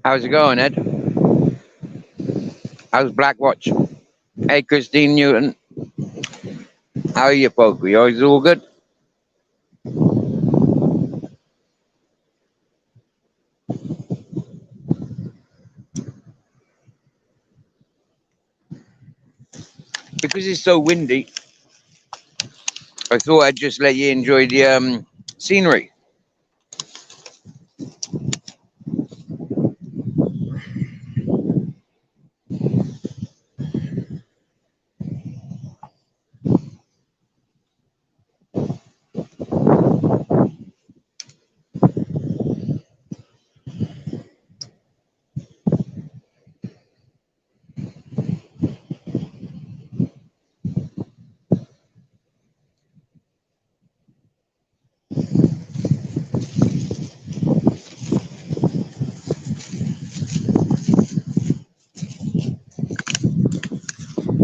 How's it going, Ed? How's Blackwatch? Hey, Christine Newton. How are you, folk? You always all good? Because it's so windy, I thought I'd just let you enjoy the scenery.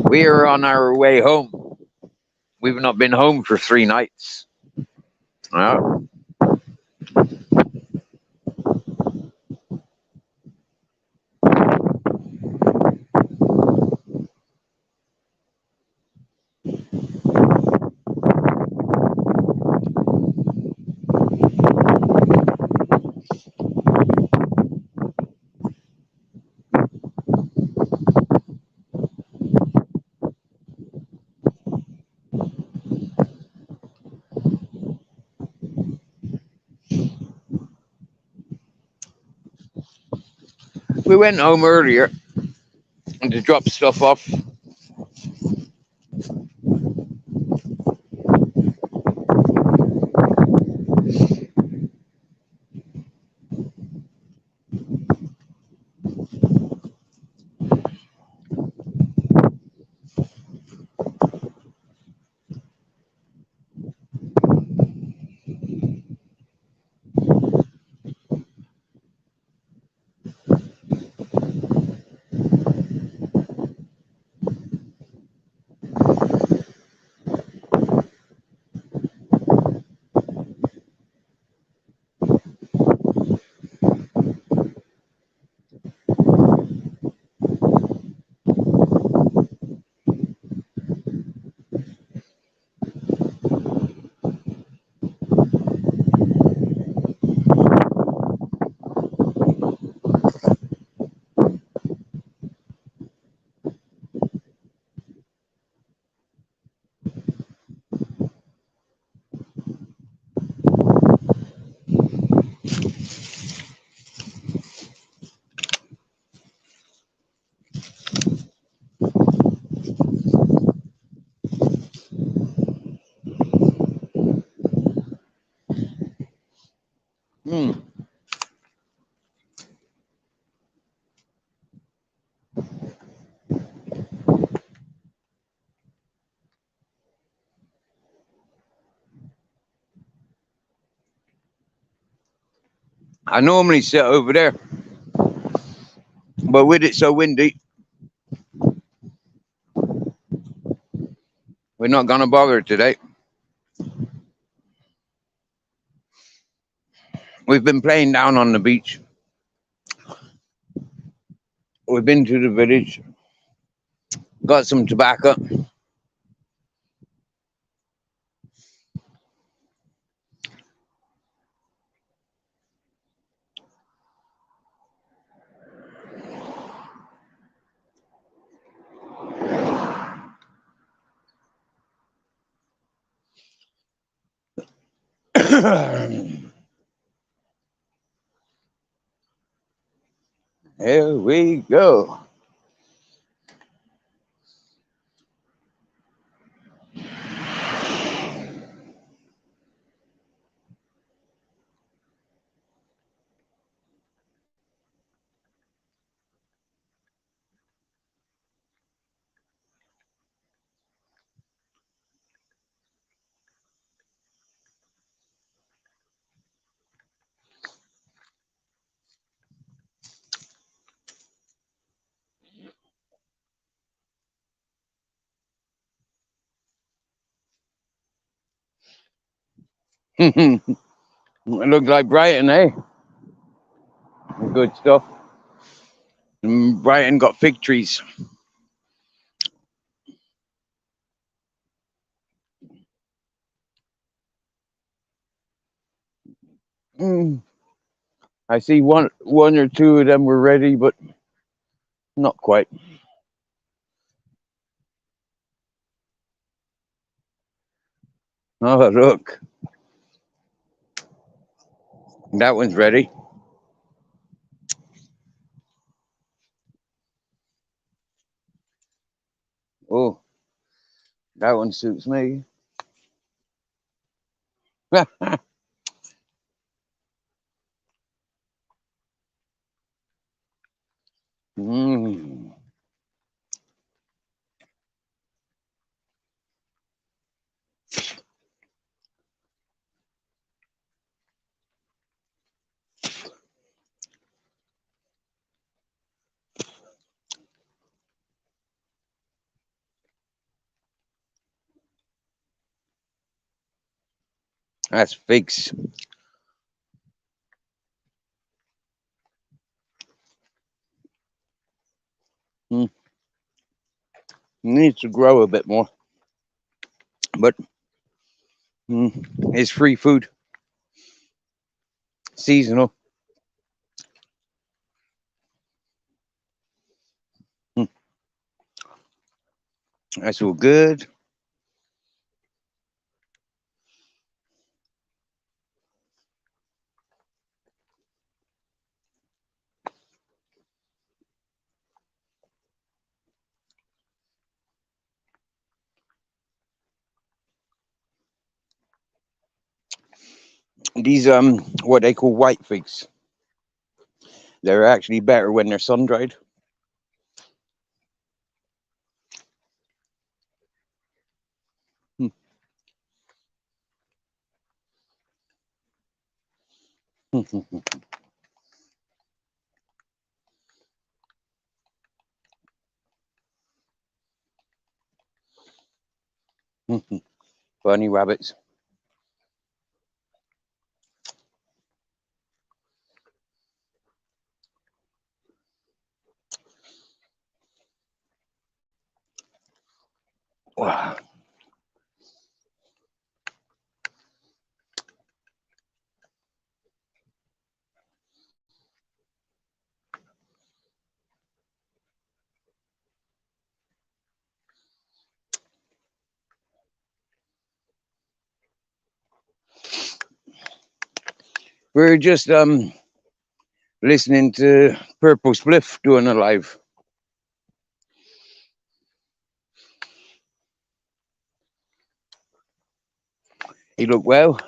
We are on our way home. We've not been home for 3 nights. Yeah. We went home earlier to drop stuff off. Hmm. I normally sit over there, but with it so windy, we're not going to bother today. We've been playing down on the beach. We've been to the village, got some tobacco. Here we go. It looks like Brighton, eh? Good stuff. Brighton got fig trees. Mm. I see one or two of them were ready, but not quite. Oh, look, that one's ready. Oh, that one suits me. Mm, that's figs. Mm, needs to grow a bit more, but it's free food, seasonal. Mm, that's all good. These what they call white figs. They're actually better when they're sun dried. Bunny rabbits. We're just listening to Purple Spliff doing a live. He looked well.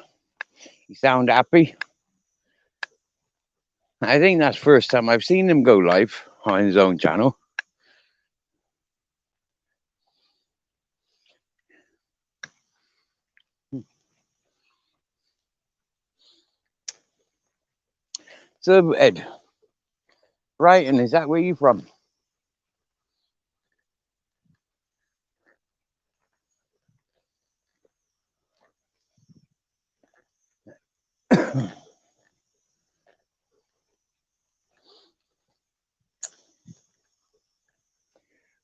He sound happy. I think that's the first time I've seen him go live on his own channel. So Ed, Brighton, is that where you from?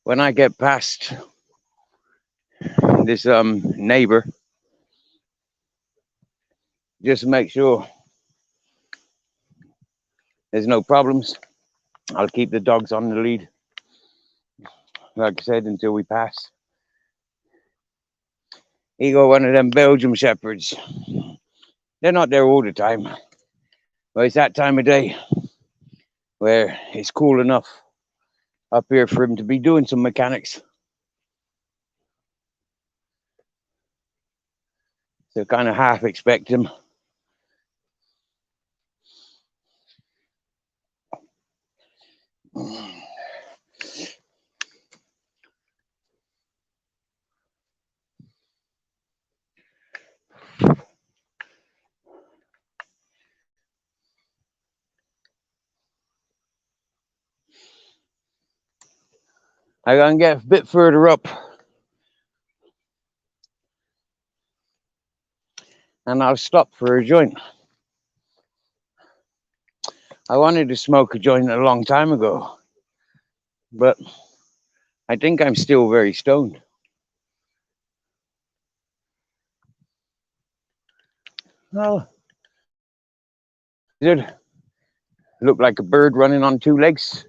When I get past this neighbor, just make sure there's no problems. I'll keep the dogs on the lead, like I said, until we pass. He got one of them Belgian shepherds. They're not there all the time, but it's that time of day where it's cool enough up here for him to be doing some mechanics. So kind of half expect him. I gotta get a bit further up and I'll stop for a joint. I wanted to smoke a joint a long time ago, but I think I'm still very stoned. Oh, lizard. Look like a bird running on two legs.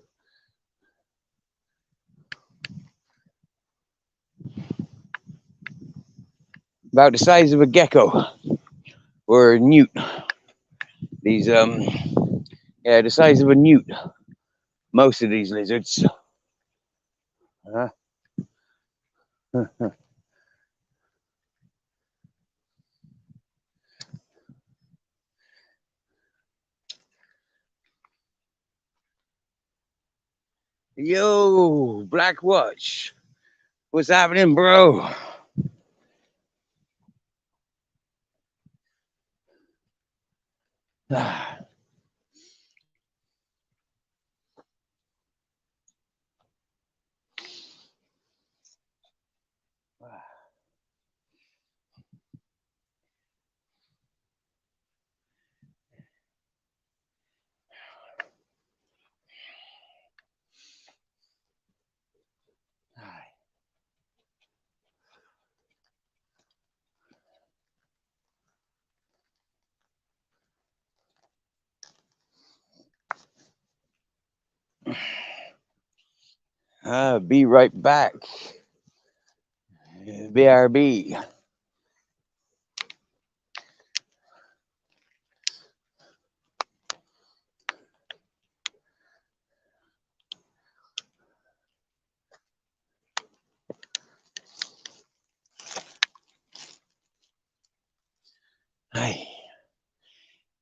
About the size of a gecko or a newt. These, yeah, the size of a newt. Most of these lizards. Yo, Black Watch. What's happening, bro? I'll be right back. BRB.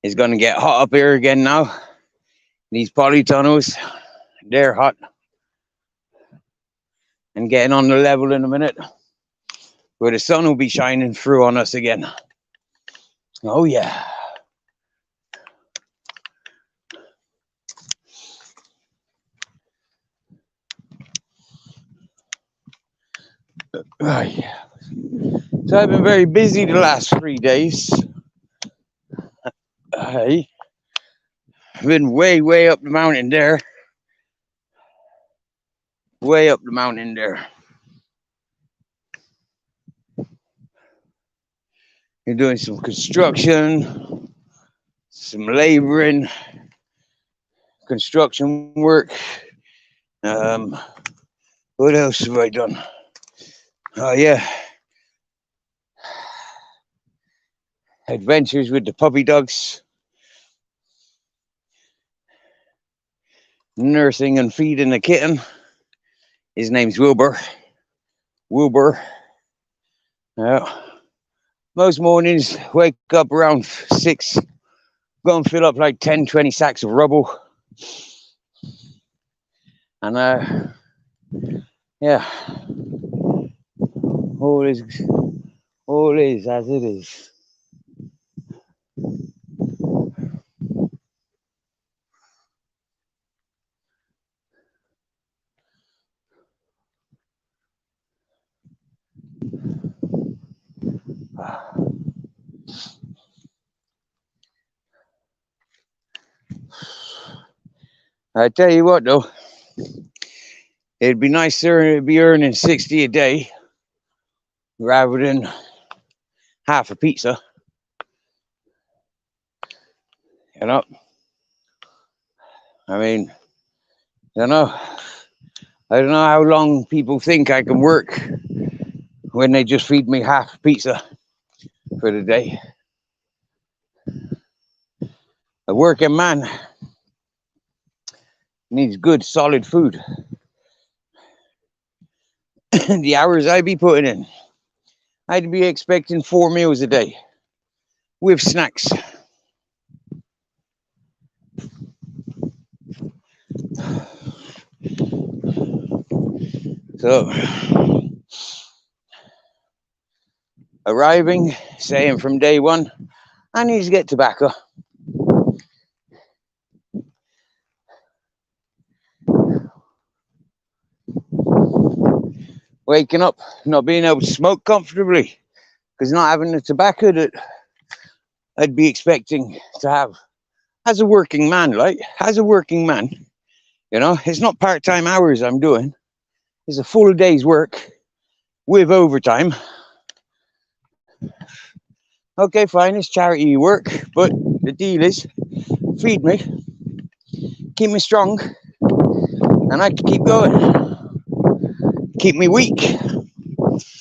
It's gonna get hot up here again now. These polytunnels, they're hot. And getting on the level in a minute, where the sun will be shining through on us again. Oh yeah. Oh yeah. So I've been very busy the last 3 days. I've been way up the mountain there. Way up the mountain there. You're doing some construction, some laboring, construction work. What else have I done? Oh yeah. Adventures with the puppy dogs. Nursing and feeding a kitten. His name's Wilbur. Wilbur. Yeah. Most mornings, wake up around 6, go and fill up like 10, 20 sacks of rubble. And yeah, all is as it is. I tell you what, though, it'd be nicer to be earning 60 a day rather than half a pizza. You know, I mean, I don't know how long people think I can work when they just feed me half a pizza for the day. A working man needs good, solid food. The hours I'd be putting in, I'd be expecting 4 meals a day with snacks. So, arriving, saying from day one, I need to get tobacco. Waking up, not being able to smoke comfortably because not having the tobacco that I'd be expecting to have as a working man. Like, as a working man, You know, it's not part-time hours I'm doing. It's a full day's work with overtime. Okay, fine, it's charity work, but the deal is feed me, keep me strong, and I can keep going. Keep me weak.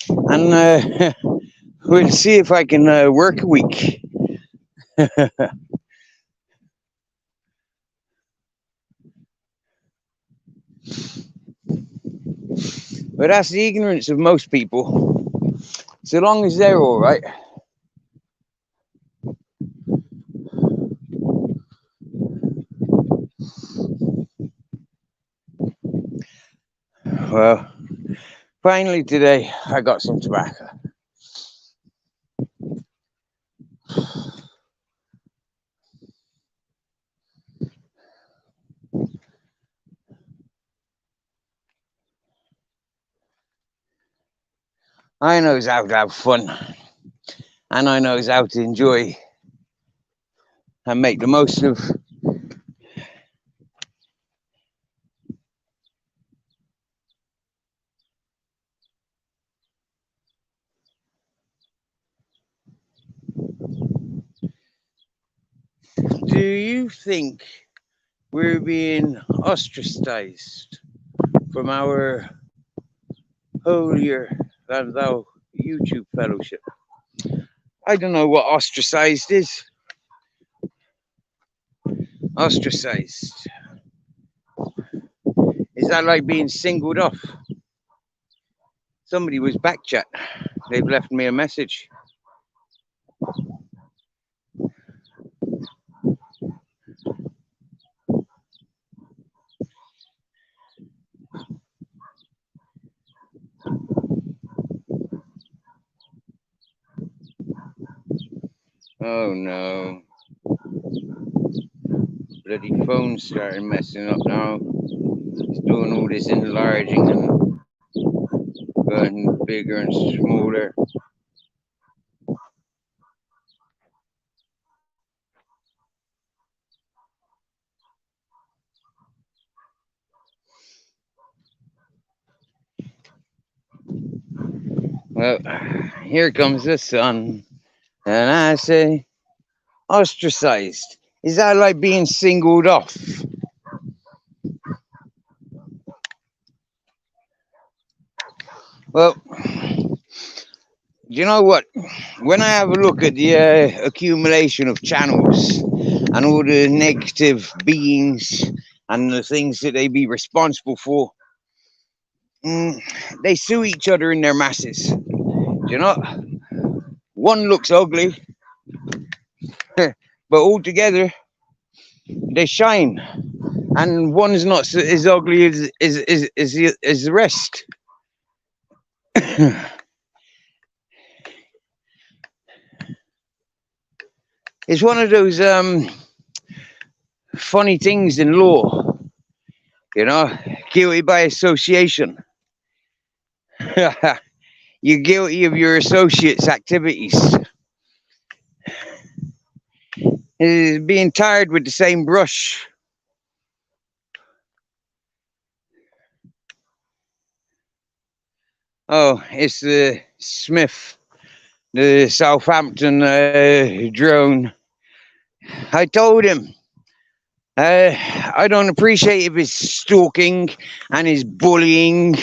And we'll see if I can work a week. But that's the ignorance of most people. So long as they're all right. Well, finally today I got some tobacco. I knows how to have fun, and I knows how to enjoy and make the most of. Do you think we're being ostracized from our holier than thou YouTube fellowship? I don't know what ostracized is. Ostracized. Is that like being singled off? Somebody was back chat. They've left me a message. Oh no. Bloody phone's starting messing up now. It's doing all this enlarging and getting bigger and smaller. Well, here comes the sun, and I say, ostracized. Is that like being singled off? Well, you know what? When I have a look at the accumulation of channels and all the negative beings and the things that they be responsible for, they sue each other in their masses. You know, one looks ugly, but all together they shine, and one's not as ugly as the rest. It's one of those funny things in law, you know, guilty by association. You're guilty of your associates' activities. Being tired with the same brush. Oh, it's the Smith, the Southampton drone. I told him, I don't appreciate his stalking and his bullying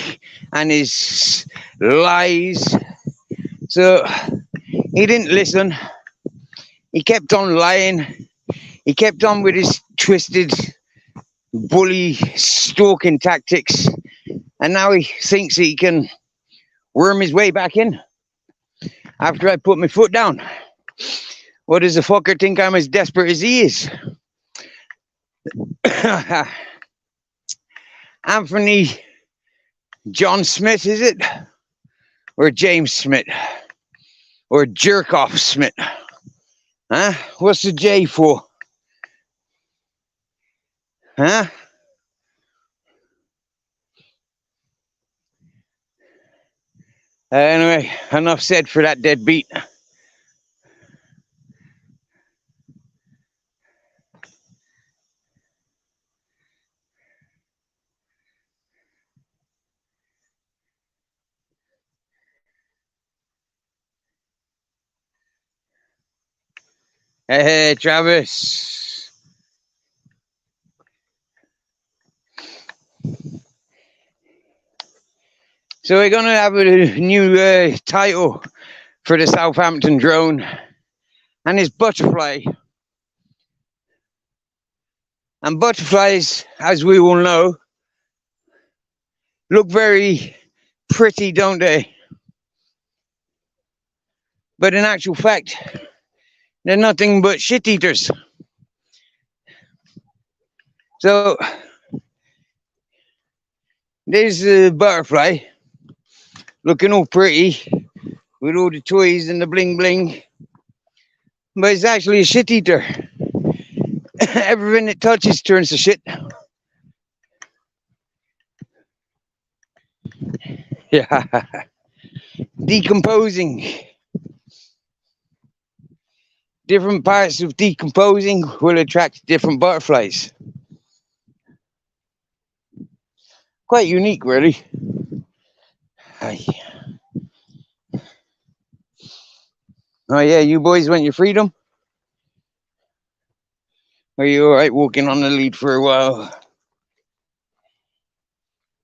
and his lies. So he didn't listen. He kept on lying. He kept on with his twisted bully stalking tactics. And now he thinks he can worm his way back in after I put my foot down. What does the fucker think I'm as desperate as he is? Anthony John Smith, is it? Or James Smith? Or Jerkoff Smith? Huh? What's the J for? Huh? Anyway, enough said for that deadbeat. Hey, Travis. So we're going to have a new title for the Southampton drone, and it's Butterfly. And butterflies, as we all know, look very pretty, don't they? But in actual fact, they're nothing but shit eaters. So there's a butterfly looking all pretty with all the toys and the bling bling, but it's actually a shit eater. Everything it touches turns to shit. Yeah. Decomposing. Different parts of decomposing will attract different butterflies. Quite unique, really. Oh yeah, you boys want your freedom? Are you alright walking on the lead for a while?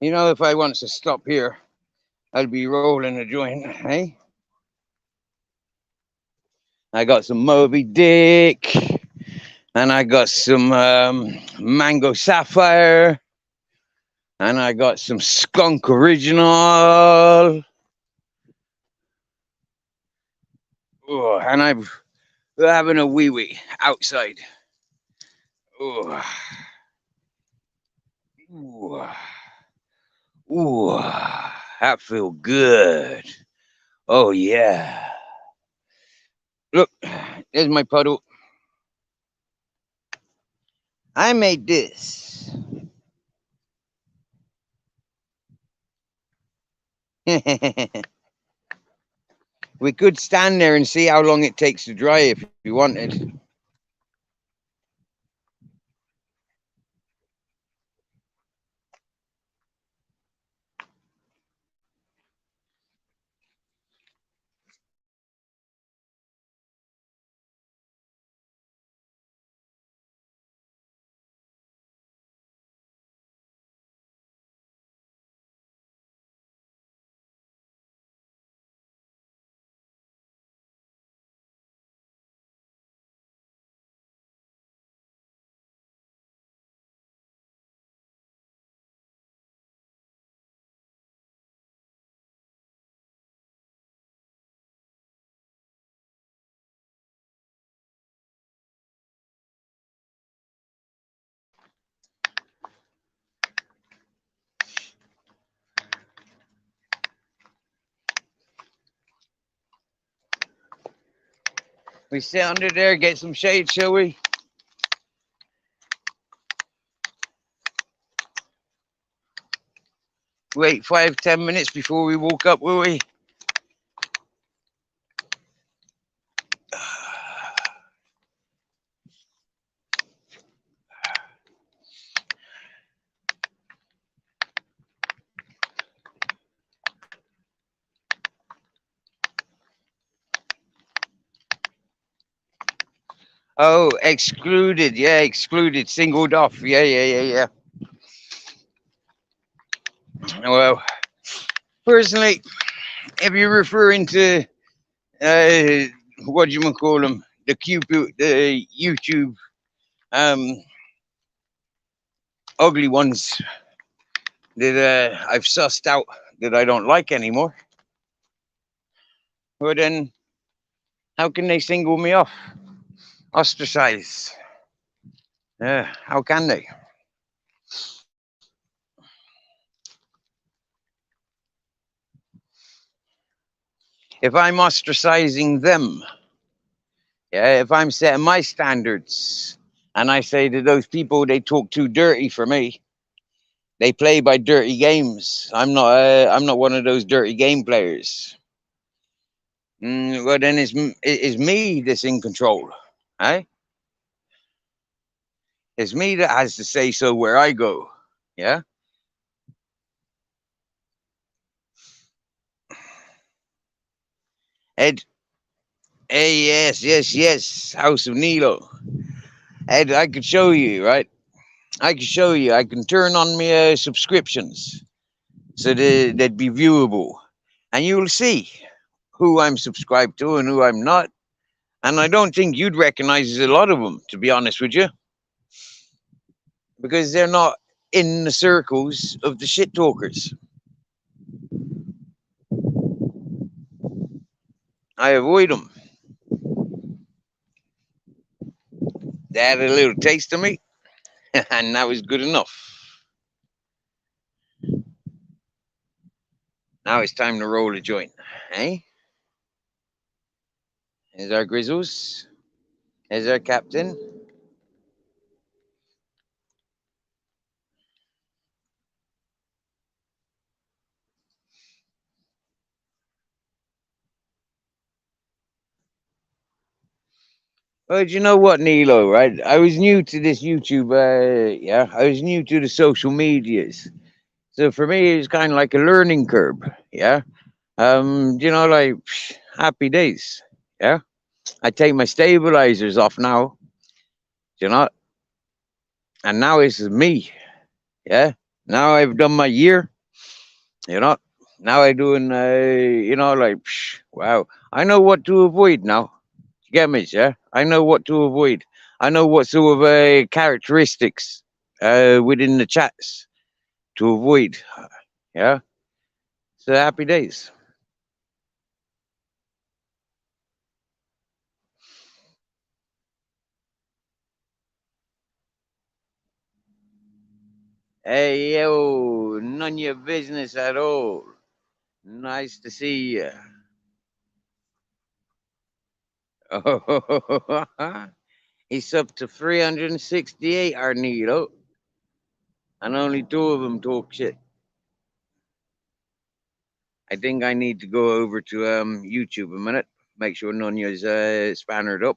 You know, if I want to stop here, I'd be rolling a joint, eh? I got some Moby Dick, and I got some Mango Sapphire, and I got some Skunk Original. Oh, and I'm having a wee wee outside. Oh. Ooh. Ooh, that feel good. Oh yeah. Look, there's my puddle. I made this. We could stand there and see how long it takes to dry if you wanted. We sit under there, get some shade, shall we? Wait 5-10 minutes before we walk up, will we? Oh, excluded. Yeah, excluded. Singled off. Yeah. Well, personally, if you're referring to what do you call them, the YouTube ugly ones that I've sussed out that I don't like anymore, well then, how can they single me off, ostracize? Yeah, how can they? If I'm ostracizing them, yeah, if I'm setting my standards, and I say to those people they talk too dirty for me, they play by dirty games. I'm not one of those dirty game players. Well, then it's me that's in control, eh? It's me that has to say so where I go. Yeah. Ed, Hey, yes, yes, yes. House of Nilo. Ed, I could show you, right? I could show you. I can turn on my subscriptions so that they'd be viewable, and you'll see who I'm subscribed to and who I'm not. And I don't think you'd recognize a lot of them, to be honest with you, because they're not in the circles of the shit talkers. I avoid them. They had a little taste of me, and that was good enough. Now it's time to roll a joint, eh? Here's our Grizzles. Here's our captain. Well, do you know what, Nilo, right? I was new to this YouTube, yeah. I was new to the social medias. So for me, it was kind of like a learning curve, yeah. Like, happy days, yeah. I take my stabilizers off now, you know, and now it's me, yeah. Now I've done my year, you know. Now I doing, like, wow. I know what to avoid now. You get me, yeah? I know what to avoid. I know what sort of characteristics within the chats to avoid. Yeah. So happy days. Hey, yo, none of your business at all. Nice to see you. Oh, it's up to 368, Arnito, and only two of them talk shit. I think I need to go over to YouTube a minute, make sure Nunya's spannered up.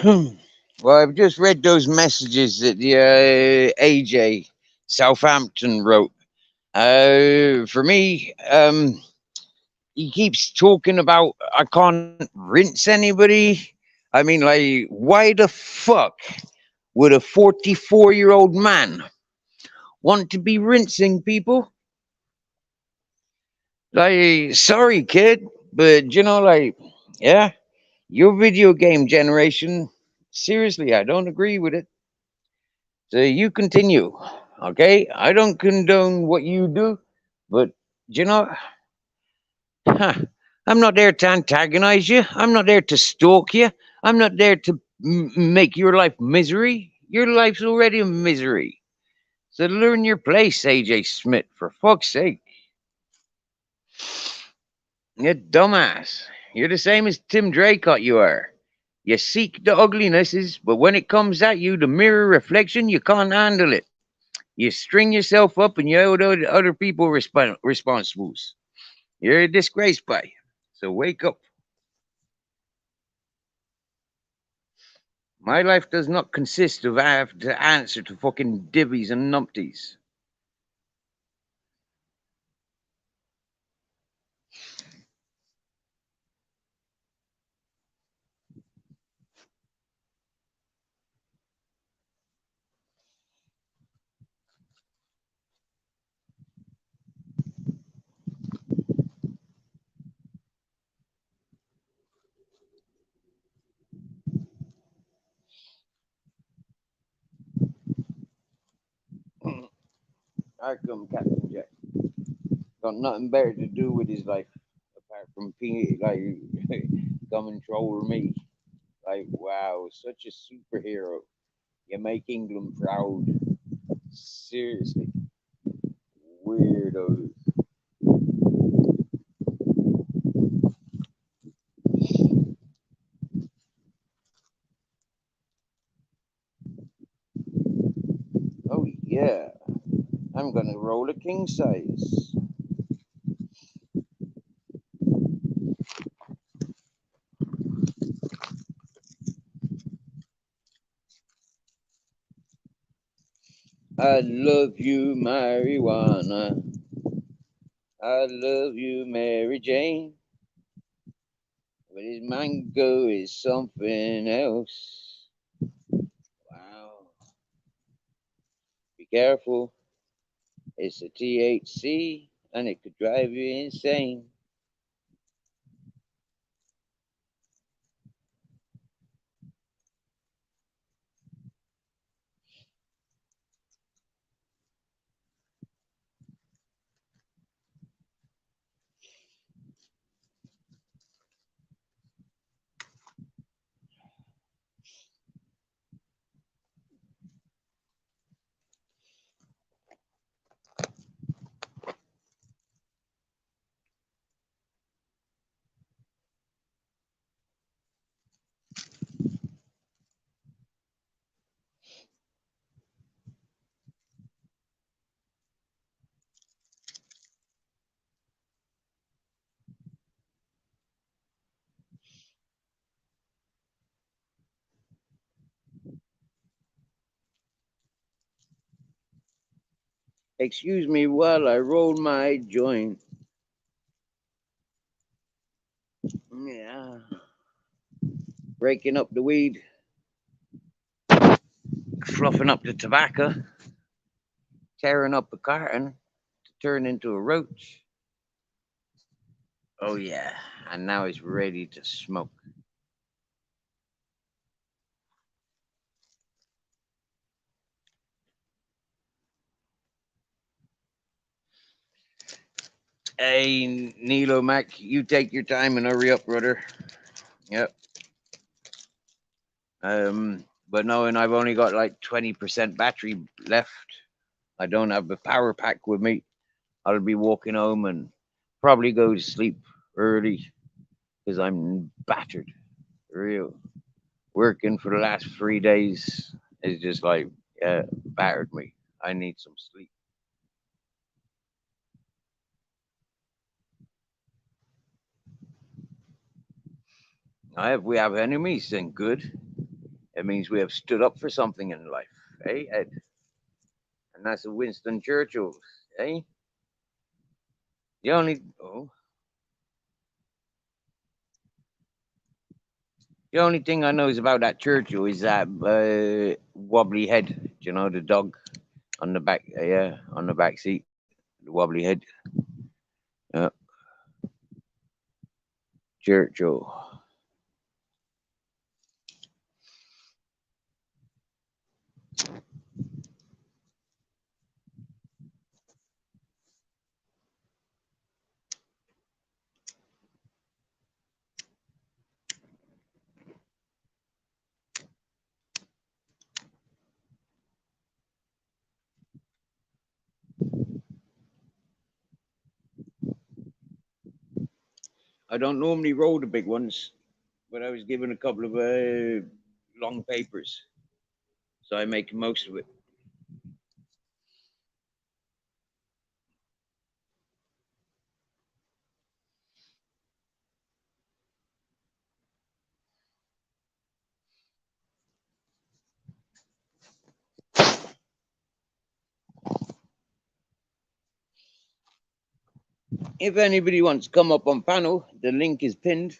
Well, I've just read those messages that the AJ Southampton wrote. For me, he keeps talking about I can't rinse anybody. I mean, like, why the fuck would a 44-year-old man want to be rinsing people? Like, sorry, kid, but yeah, your video game generation, seriously, I don't agree with it. So you continue, okay? I don't condone what you do, but you know, huh, I'm not there to antagonize you. I'm not there to stalk you. I'm not there to make your life misery. Your life's already a misery. So learn your place, AJ Smith, for fuck's sake. You dumbass. You're the same as Tim Draycott, you are. You seek the uglinesses, but when it comes at you, the mirror reflection, you can't handle it. You string yourself up and you hold other people responsibles. You're a disgrace, by. So wake up. My life does not consist of I have to answer to fucking divvies and numpties. I come Captain Jack. Got nothing better to do with his life apart from being like come and troll me. Like wow, such a superhero. You make England proud. Seriously, weirdos. Oh yeah, I'm gonna roll a king size. I love you, marijuana. I love you, Mary Jane. But his mango is something else. Wow. Be careful. It's a THC and it could drive you insane. Excuse me while I roll my joint. Yeah. Breaking up the weed, fluffing up the tobacco, tearing up a carton to turn into a roach. Oh, yeah. And now it's ready to smoke. Hey, Nilo Mac, you take your time and hurry up, brother. Yep. But knowing I've only got like 20% battery left, I don't have the power pack with me. I'll be walking home and probably go to sleep early because I'm battered. Real. Working for the last 3 days is just like, yeah, battered me. I need some sleep. We have enemies, then good. It means we have stood up for something in life, eh, Ed? And that's a Winston Churchill, eh? The only thing I know is about that Churchill is that wobbly head. You know, the dog on the back, yeah, on the back seat, the wobbly head. Yeah, Churchill. I don't normally roll the big ones, but I was given a couple of long papers, so I make the most of it. If anybody wants to come up on panel, the link is pinned.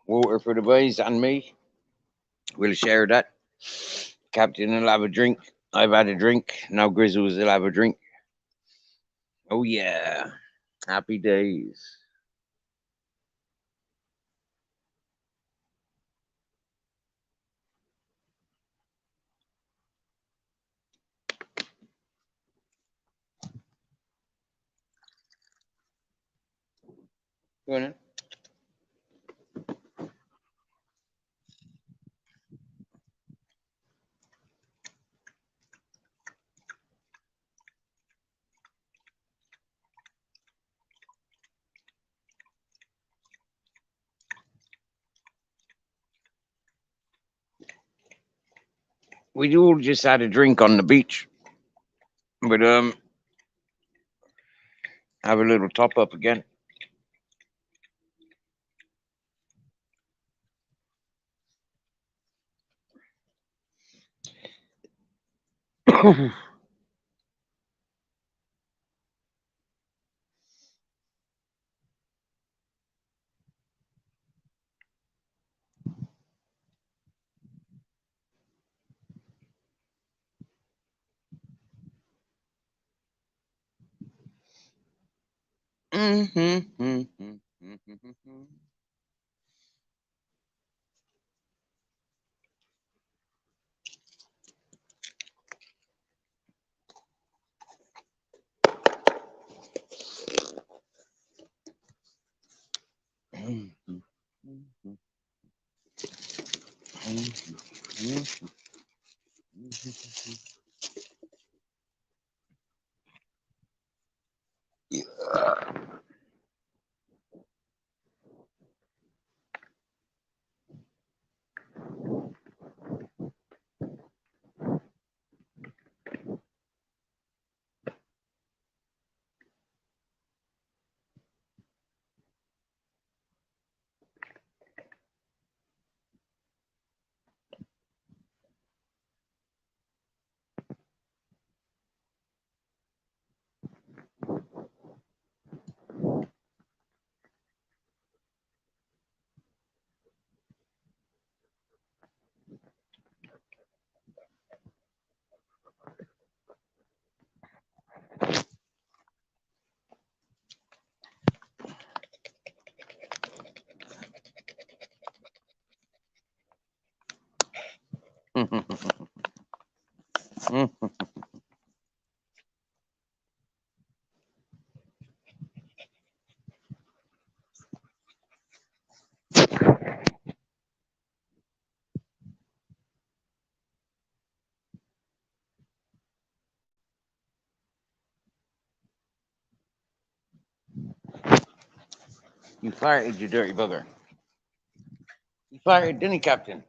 Water for the boys and me. We'll share that. Captain will have a drink. I've had a drink. Now Grizzles will have a drink. Oh yeah. Happy days. Go on then. We all just had a drink on the beach. But have a little top up again. You farted, you dirty bugger. You farted, didn't you, Captain?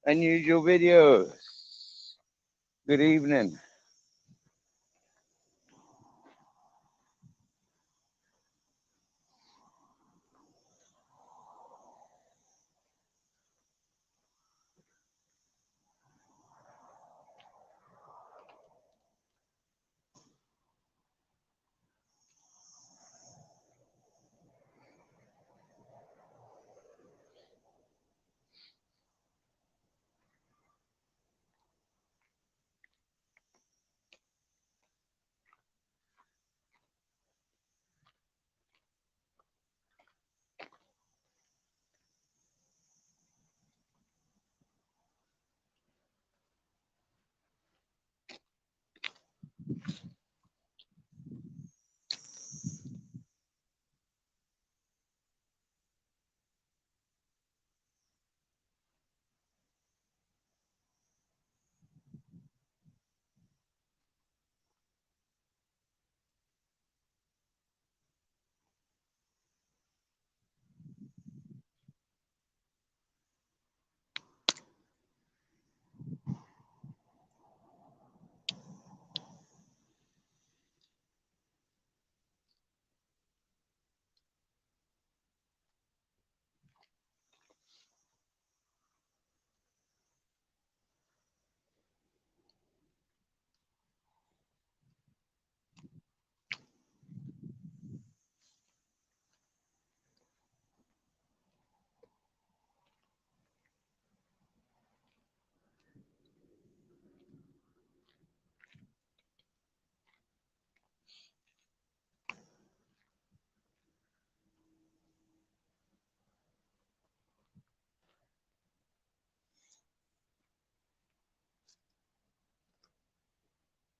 Unusual videos. Good evening.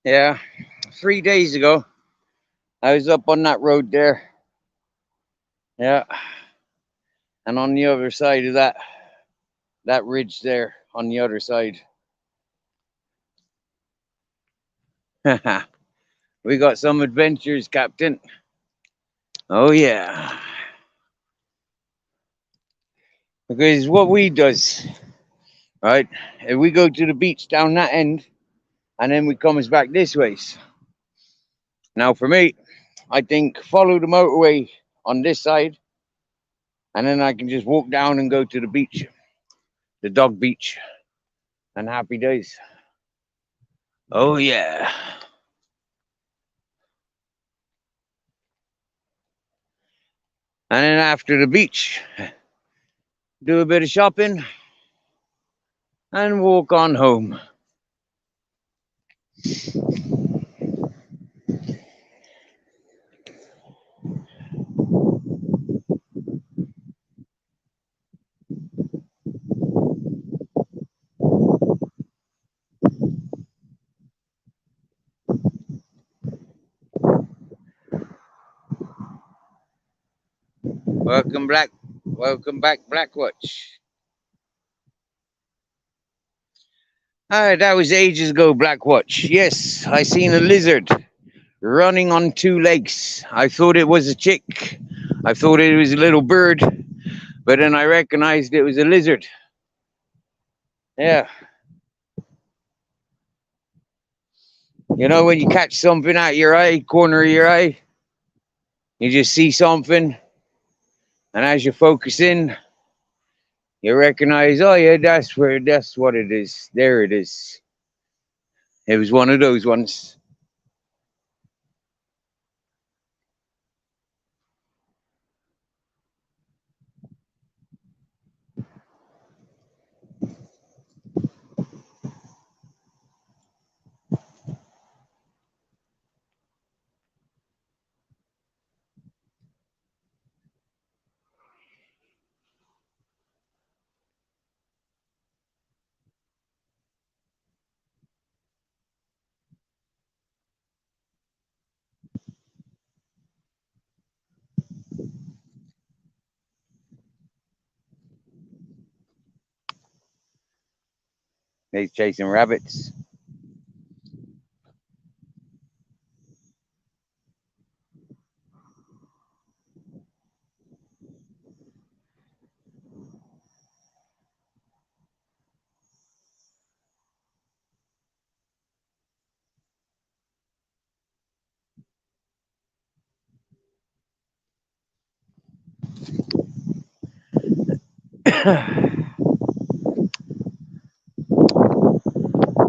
Yeah, 3 days ago, I was up on that road there. Yeah, and on the other side of that ridge there, on the other side. We got some adventures, Captain. Oh yeah. Because what we does, right? If we go to the beach down that end, and then we comes back this ways. Now for me, I think follow the motorway on this side, and then I can just walk down and go to the beach, the dog beach, and happy days. Oh yeah. And then after the beach, do a bit of shopping and walk on home. Welcome back, Blackwatch. That was ages ago, Blackwatch. Yes, I seen a lizard running on two legs. I thought it was a chick. I thought it was a little bird, but then I recognized it was a lizard. Yeah. You know when you catch something out your eye, corner of your eye, you just see something, and as you focus in, you recognize, oh yeah, that's what it is. There it is. It was one of those ones. He's chasing rabbits.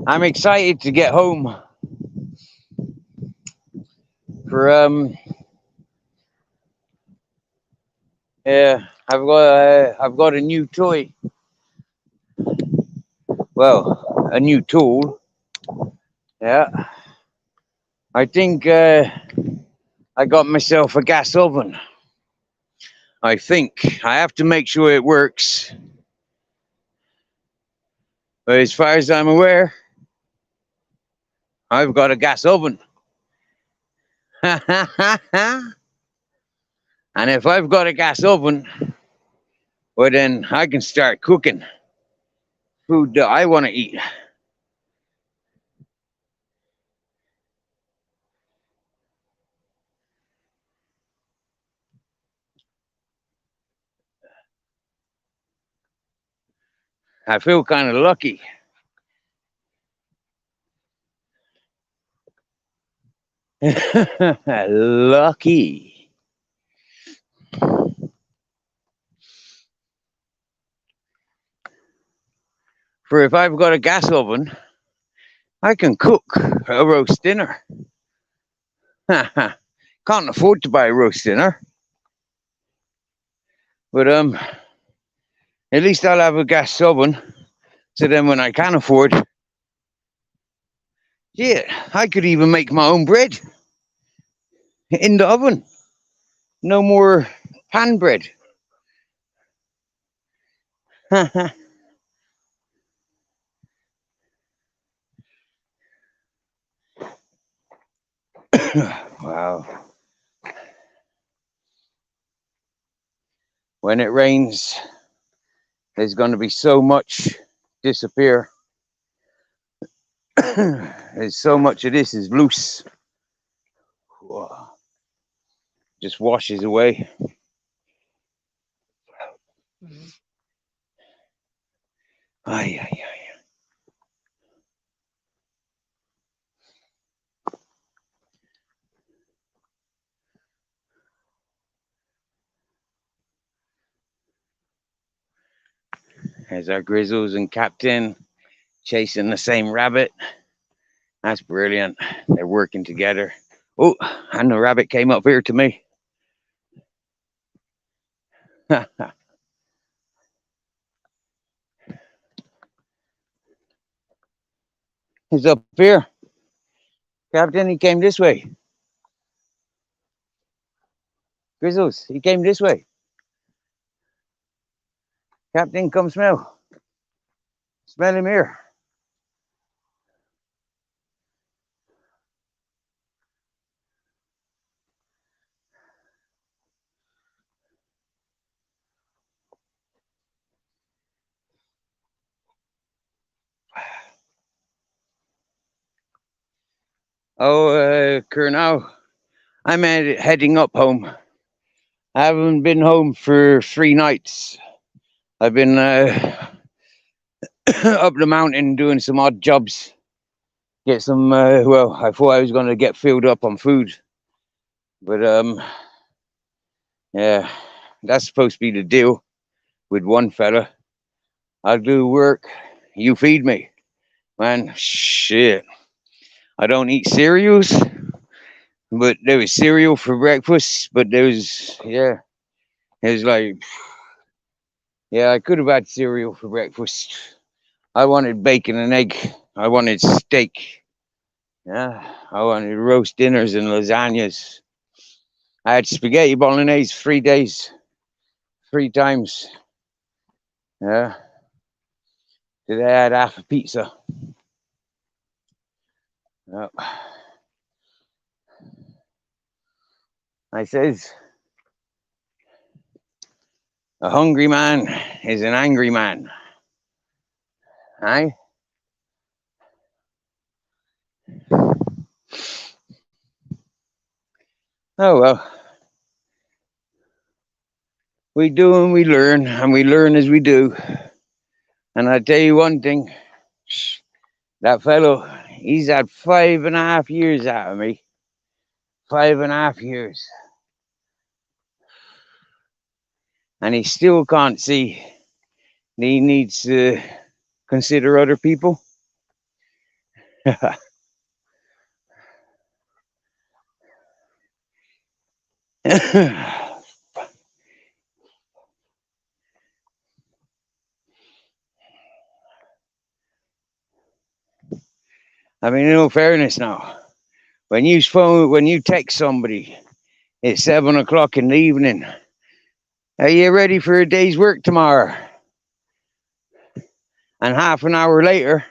I'm excited to get home for yeah, I've got a new toy. Well, a new tool. Yeah, I think I got myself a gas oven. I think I have to make sure it works. But as far as I'm aware, I've got a gas oven. And if I've got a gas oven, well then I can start cooking food that I want to eat. I feel kind of lucky. Lucky. For if I've got a gas oven, I can cook a roast dinner. Can't afford to buy a roast dinner, but at least I'll have a gas oven. So then, when I can afford, yeah, I could even make my own bread in the oven. No more pan bread. Wow. When it rains, there's going to be so much disappear. There's so much of this is loose. Just washes away. Ay, ay, ay. There's our Grizzles and Captain chasing the same rabbit. That's brilliant. They're working together. Oh, and the rabbit came up here to me. He's up here. Captain, he came this way. Grizzles, he came this way. Captain, come smell. Smell him here. Oh, Curnow, I'm heading up home. I haven't been home for 3 nights. I've been up the mountain doing some odd jobs. Get some, well, I thought I was going to get filled up on food. But, yeah, that's supposed to be the deal with one fella. I'll do work, you feed me. Man, shit. I don't eat cereals, but there was cereal for breakfast, but there was, yeah, it was like, yeah, I could have had cereal for breakfast. I wanted bacon and egg. I wanted steak. Yeah, I wanted roast dinners and lasagnas. I had spaghetti bolognese 3 days, 3 times. Yeah. Today I had half a pizza. Yep. I says, a hungry man is an angry man. Aye? Oh well, we do and we learn as we do. And I tell you one thing, that fellow, he's had 5.5 years out of me. 5.5 years. And he still can't see he needs to consider other people. I mean, in all fairness now, when you text somebody at 7 o'clock in the evening, are you ready for a day's work tomorrow? And half an hour later,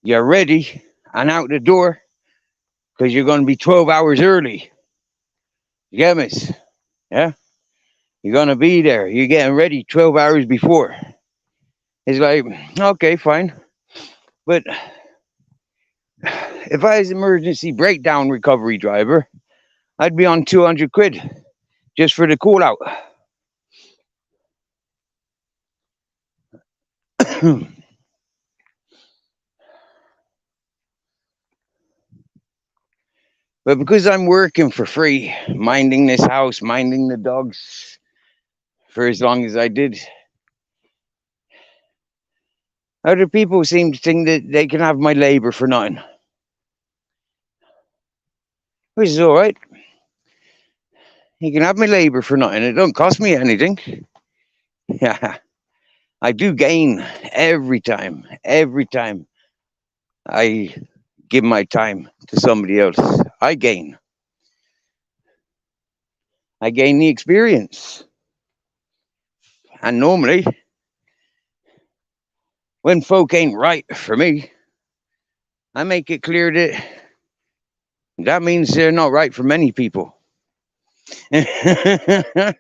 you're ready and out the door because you're going to be 12 hours early. You get me? Yeah? You're going to be there. You're getting ready 12 hours before. It's like, okay, fine. But if I was an emergency breakdown recovery driver, I'd be on 200 quid just for the call out. But because I'm working for free, minding this house, minding the dogs for as long as I did, other people seem to think that they can have my labor for nothing. Which is all right. You can have my labor for nothing. It don't cost me anything. Yeah, I do gain every time I give my time to somebody else. I gain the experience. And normally, when folk ain't right for me, I make it clear that means they're not right for many people. I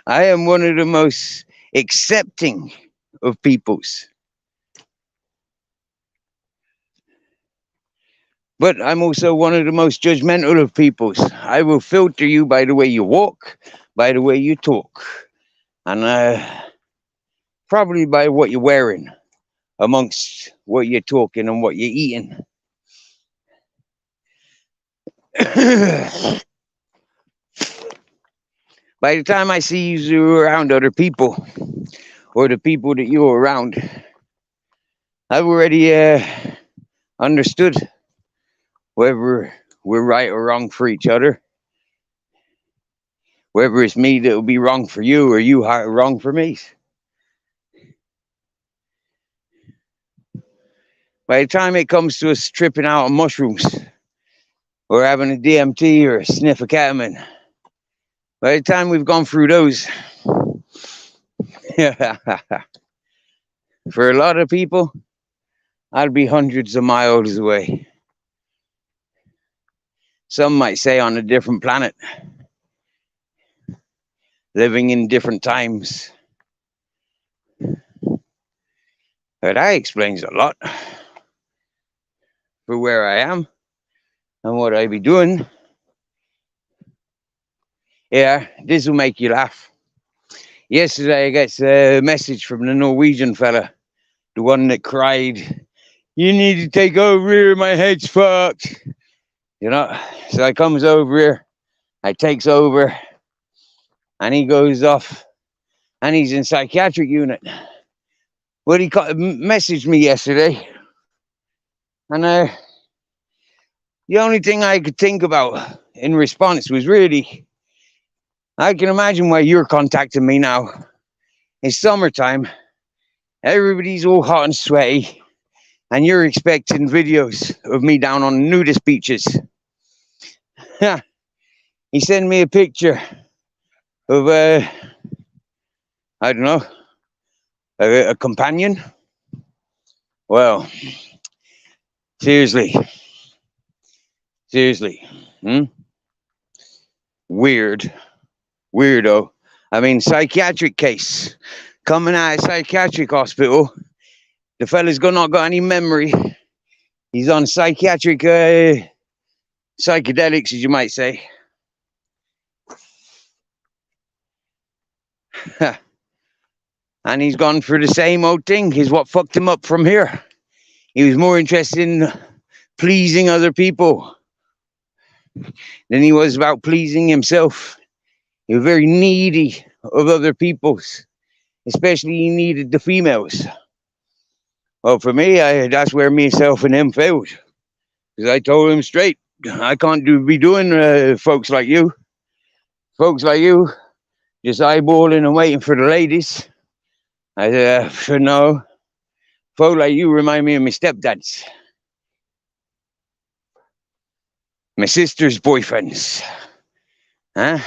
am one of the most accepting of peoples. But I'm also one of the most judgmental of peoples. I will filter you by the way you walk, by the way you talk, and probably by what you're wearing, amongst what you're talking and what you're eating. By the time I see you around other people, or the people that you're around, I've already understood whether we're right or wrong for each other, whether it's me that will be wrong for you or you are wrong for me. By the time it comes to us tripping out on mushrooms or having a DMT or a sniff of ketamine, by the time we've gone through those, for a lot of people, I'll be hundreds of miles away. Some might say on a different planet, living in different times. But that explains a lot for where I am and what I be doing. Yeah, this will make you laugh. Yesterday I got a message from the Norwegian fella, the one that cried, "You need to take over here, my head's fucked." You know, so I comes over here, I takes over, and he goes off, and he's in psychiatric unit. Well, he messaged me yesterday, and the only thing I could think about in response was really, I can imagine why you're contacting me now. It's summertime, everybody's all hot and sweaty, and you're expecting videos of me down on nudist beaches. He sent me a picture of I don't know, a companion. Well, seriously, weirdo. I mean, psychiatric case, coming out of psychiatric hospital. The fella's not got any memory. He's on psychiatric psychedelics, as you might say. And he's gone for the same old thing. Is what fucked him up from here. He was more interested in pleasing other people than he was about pleasing himself. He was very needy of other people's, especially he needed the females. Well, for me, that's where myself and him failed. Because I told him straight, I can't be doing folks like you. Folks like you, just eyeballing and waiting for the ladies. I said, no. Folk like you remind me of my stepdads. My sister's boyfriends. Huh?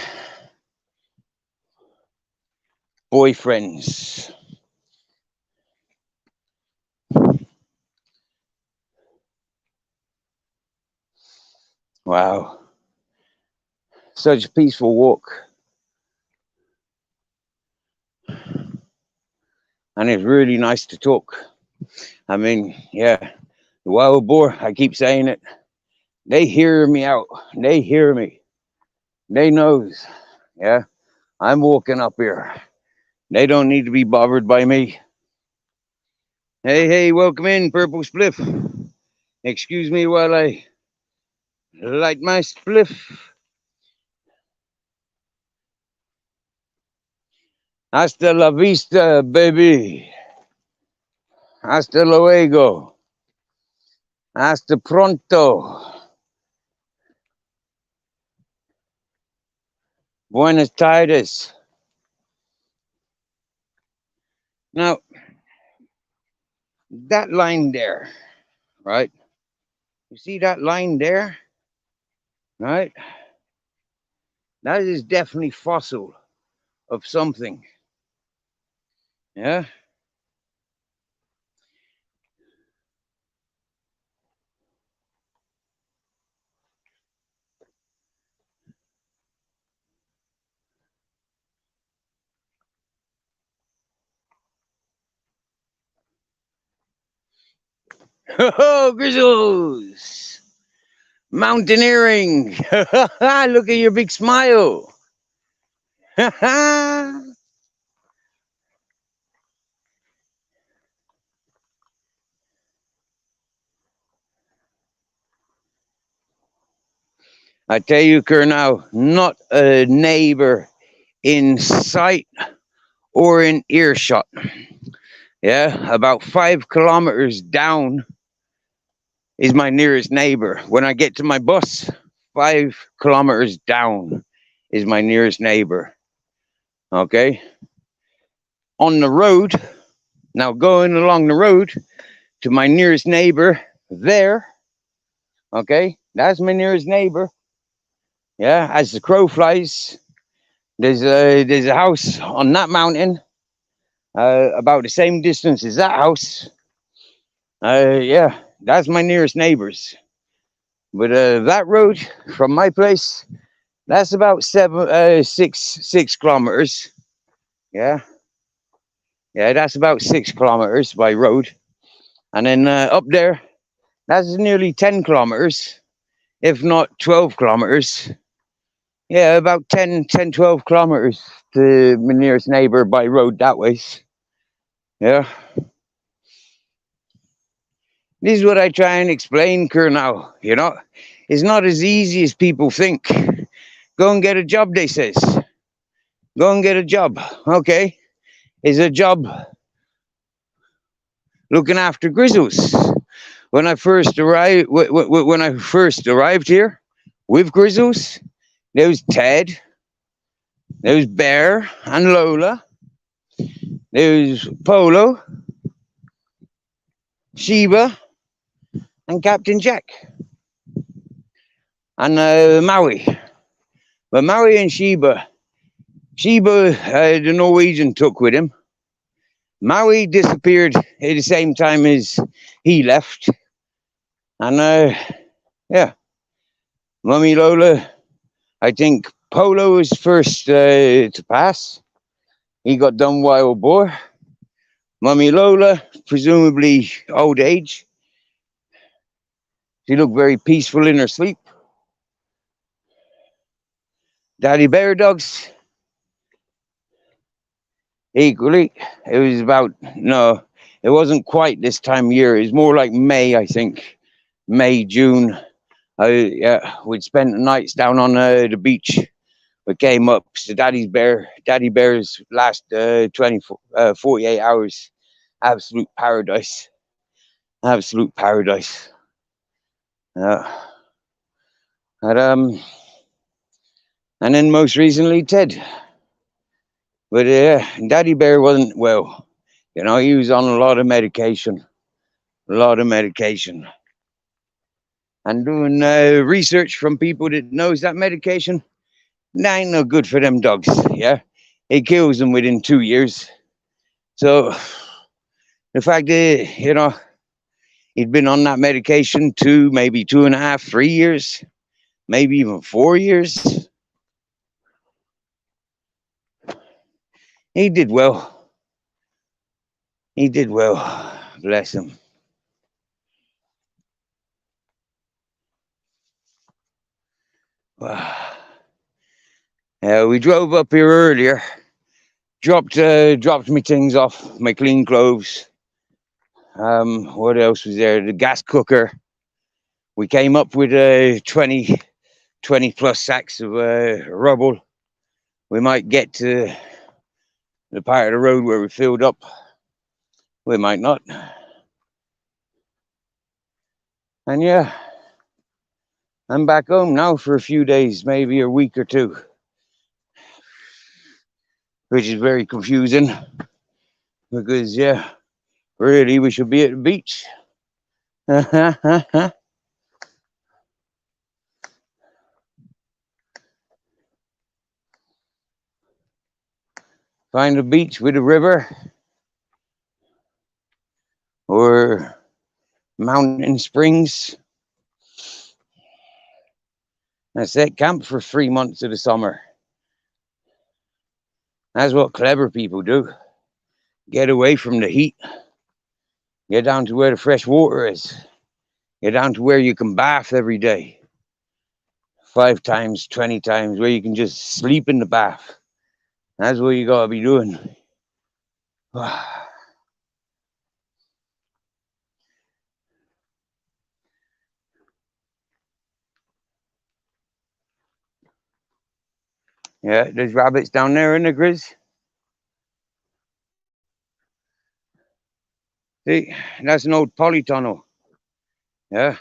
Boyfriends. Wow. Such a peaceful walk. And it's really nice to talk. I mean, yeah, the wild boar, I keep saying it. They hear me out. They hear me. They knows. Yeah, I'm walking up here. They don't need to be bothered by me. Hey, welcome in, Purple Spliff. Excuse me while I light my spliff. Hasta la vista, baby. Hasta luego. Hasta pronto. Buenas tardes. Now, that line there, right? You see that line there? Right? That is definitely fossil of something. Yeah? Oh, Grizzles! Mountaineering! Look at your big smile! I tell you, Colonel, not a neighbor in sight or in earshot. Yeah, about 5 kilometers down is my nearest neighbor. When I get to my bus, 5 kilometers down is my nearest neighbor. Okay? On the road, now going along the road to my nearest neighbor there, okay? That's my nearest neighbor. Yeah, as the crow flies, there's a house on that mountain, about the same distance as that house. Yeah, that's my nearest neighbors. But that road from my place, that's about 6 kilometers. Yeah, that's about 6 kilometers by road. And then up there, that's nearly 10 kilometers, if not 12 kilometers. Yeah, about 12 kilometers to my nearest neighbor by road that way. Yeah. This is what I try and explain, Colonel. You know, it's not as easy as people think. Go and get a job, they says. Go and get a job. Okay. Is a job looking after grizzles. When I first arrived here with grizzles, there was Ted, there was Bear and Lola, there was Polo, Sheba, and Captain Jack, and Maui. But Maui and Sheba, the Norwegian took with him. Maui disappeared at the same time as he left. And yeah, Mummy Lola, I think Polo was first to pass. He got done wild boar. Mummy Lola, presumably old age. She looked very peaceful in her sleep. Daddy bear dogs, equally. It was about, no, it wasn't quite this time of year. It was more like May, I think. May, June. We'd spent the nights down on the beach. We came up to Daddy Bear's last 48 hours. Absolute paradise. Absolute paradise. Uh, and, and then most recently, Ted. But Daddy Bear wasn't well. You know, he was on a lot of medication. A lot of medication. And doing research from people that knows that medication, that ain't no good for them dogs, yeah? It kills them within 2 years. So the fact that, you know, he'd been on that medication maybe 2.5, 3 years, maybe even 4 years. He did well. He did well. Bless him. We drove up here earlier. Dropped me things off, my clean clothes. What else was there? The gas cooker. We came up with 20 plus sacks of rubble. We might get to the part of the road where we filled up. We might not. And yeah, I'm back home now for a few days, maybe a week or two, which is very confusing because, yeah, really we should be at the beach. Find a beach with a river or mountain springs. That's it. Camp for 3 months of the summer. That's what clever people do. Get away from the heat. Get down to where the fresh water is. Get down to where you can bath every day. 5 times, 20 times, where you can just sleep in the bath. That's what you gotta be doing. Yeah, there's rabbits down there in the Grizz. See, that's an old polytunnel. Yeah,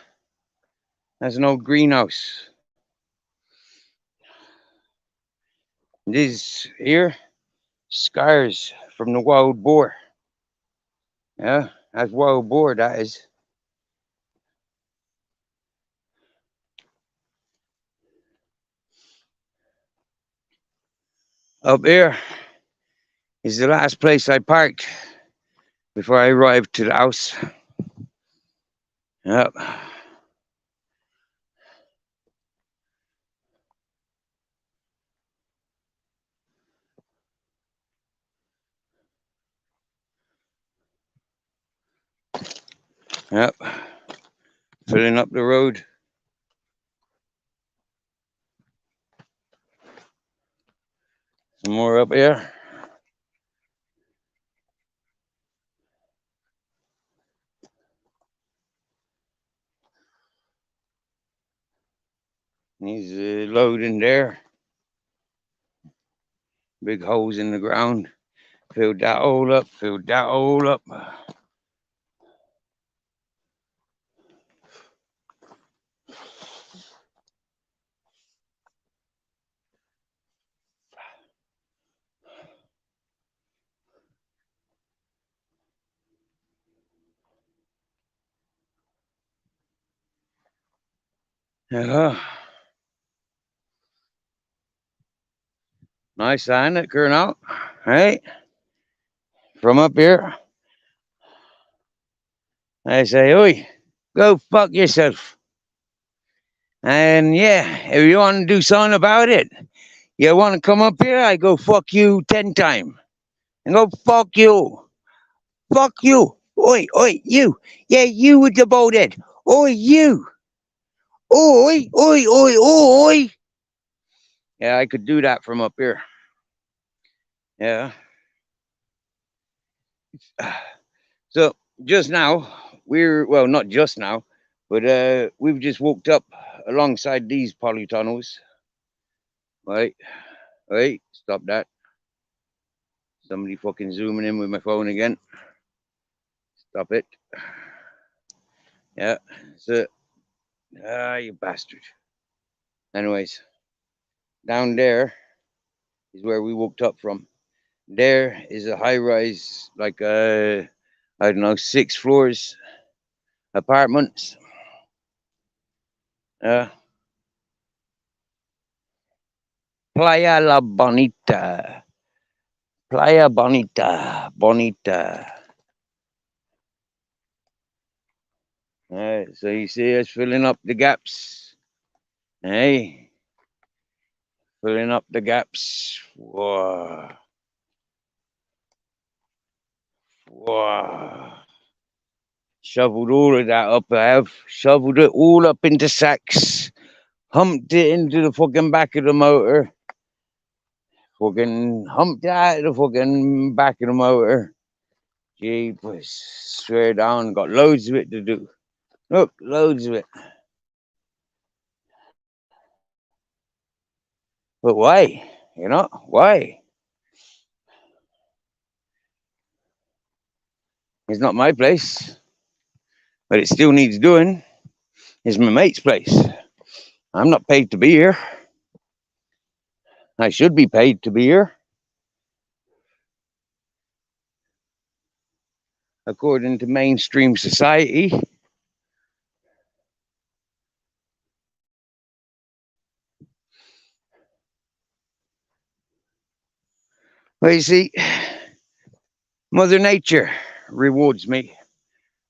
that's an old greenhouse. These here, scars from the wild boar. Yeah, that's wild boar, that is. Up here is the last place I parked before I arrived to the house. Yep. Yep. Filling up the road. Some more up here. He's loading there. Big holes in the ground. Filled that hole up. Filled that hole up. Yeah. Nice sign at Curnout, right? From up here, I say, oi, go fuck yourself. And yeah, if you want to do something about it, you want to come up here, I go fuck you 10 times. And go fuck you. Fuck you. Oi, oi, you. Yeah, you with the boat head. Oi, you. Oi, oi, oi, oi. Yeah, I could do that from up here. Yeah. So just now, well, not just now, but we've just walked up alongside these polytunnels. Wait, wait, stop that. Somebody fucking zooming in with my phone again. Stop it. Yeah, so, you bastard. Anyways, down there is where we walked up from. There is a high rise, like, I don't know, 6 floors apartments. Playa La Bonita. Playa Bonita. Bonita. So you see us filling up the gaps. Hey, filling up the gaps. Whoa. Whoa. Shoveled all of that up, I have. Shoveled it all up into sacks. Humped it into the fucking back of the motor. Fucking humped it out of the fucking back of the motor. Jeepers. Straight down. Got loads of it to do. Look, loads of it. But why? You know, why? It's not my place. But it still needs doing. It's my mate's place. I'm not paid to be here. I should be paid to be here. According to mainstream society. Well, you see, Mother Nature rewards me.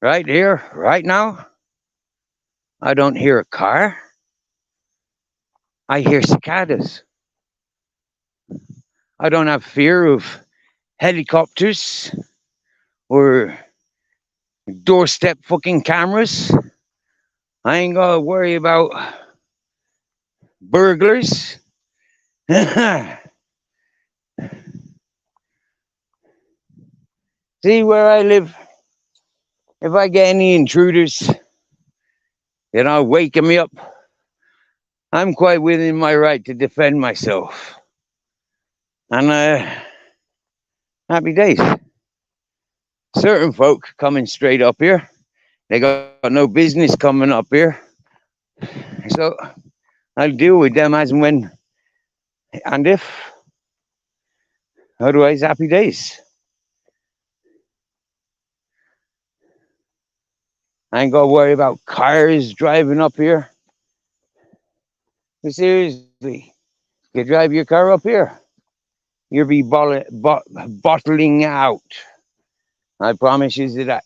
Right here, right now, I don't hear a car. I hear cicadas. I don't have fear of helicopters or doorstep fucking cameras. I ain't gotta worry about burglars. See where I live? If I get any intruders, waking me up, I'm quite within my right to defend myself. And happy days. Certain folk coming straight up here, they got no business coming up here. So I'll deal with them as and when and if. Otherwise, happy days. I ain't got to worry about cars driving up here. But seriously, you drive your car up here, you'll be bottling out. I promise you that.